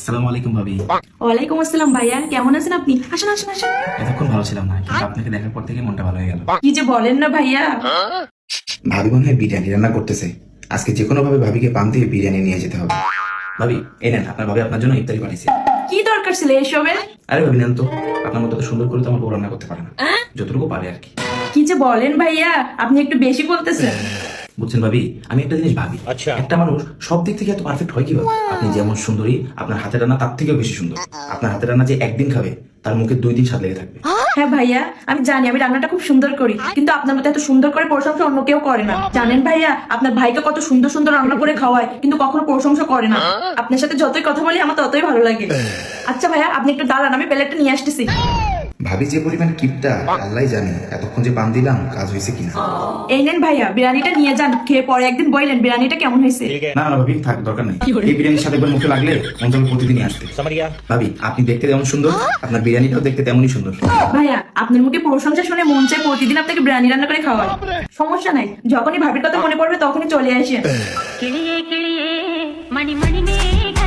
আসসালামু আলাইকুম ভাবি। ওয়ালাইকুম আসসালাম ভাইয়া, কেমন আছেন আপনি? আসেন আসেন আসেন। এতক্ষণ ভালো ছিলাম না, কিন্তু আপনাকে দেখার পর থেকে মনটা ভালো হয়ে গেল। কি যে বলেন না ভাইয়া। ভাবি মনে হয় বিরিয়ানি রান্না করতেছে। আজকে যে কোনো ভাবে ভাবিকে পাম দিয়ে বিরিয়ানি নিয়ে যেতে হবে। ভাবি এই নেন, আপনার ভাবি আপনার জন্য ইফতারি পাঠিয়েছে। কি দরকার ছিল এসবের? আরে ভাবি নেন তো, আপনার মতো তো সুন্দর করে তো আমার বউ রান্না করতে পারে না, যতটুকু পারে আর কি। কি যে বলেন ভাইয়া, আপনি একটু বেশি বলতেছেন। বুঝছেন ভাবি, আমি একটা জিনিস ভাবি, একটা মানুষ সব দিক থেকে এত পারফেক্ট হয় কিভাবে? আপনি যেমন সুন্দরী, আপনার হাতের রান্না তার থেকেও বেশি সুন্দর। আপনার হাতের রান্না যে একদিন খাবে, তার মুখে 2 দিন স্বাদ লেগে থাকবে। হ্যাঁ ভাইয়া, আমি জানি আমি রান্নাটা খুব সুন্দর করি, কিন্তু আপনার মতো এত সুন্দর করে প্রশংসা অন্য কেউ করে না। জানেন ভাইয়া, আপনার ভাইকে কত সুন্দর সুন্দর রান্না করে খাওয়ায়, কিন্তু কখনো প্রশংসা করে না। আপনার সাথে যতই কথা বলি আমার ততই ভালো লাগে। আচ্ছা ভাইয়া, আপনি একটু দাঁড়ান, আমি প্লেটটা নিয়ে আসতেছি। ভাবি যে পরিমাণ কিপটা আল্লাহ জানে। এতক্ষণ যে পাম দিলাম কাজ হয়েছে কিনা। এই নেন ভাইয়া, বিরিয়ানিটা নিয়ে যান, খেয়ে পরে একদিন বললেন বিরিয়ানিটা কেমন হয়েছে। না না ভাবি, থাক, দরকার নেই। এই বিরিয়ানির সাথে একবার মুখে লাগলে মন চাবে প্রতিদিনই আসতে। ভাবি আপনি দেখতে যেমন সুন্দর, আপনার বিরিয়ানিটাও দেখতে তেমনই সুন্দর। ভাইয়া, আপনার মুখে প্রশংসা শুনে মন চায় প্রতিদিন আপনাকে বিরিয়ানি রান্না করে খাওয়াই। সমস্যা নাই, যখনই ভাবির কথা মনে পড়বে তখনই চলে আসেন। கிளியே கிளியே மணி மணி மேக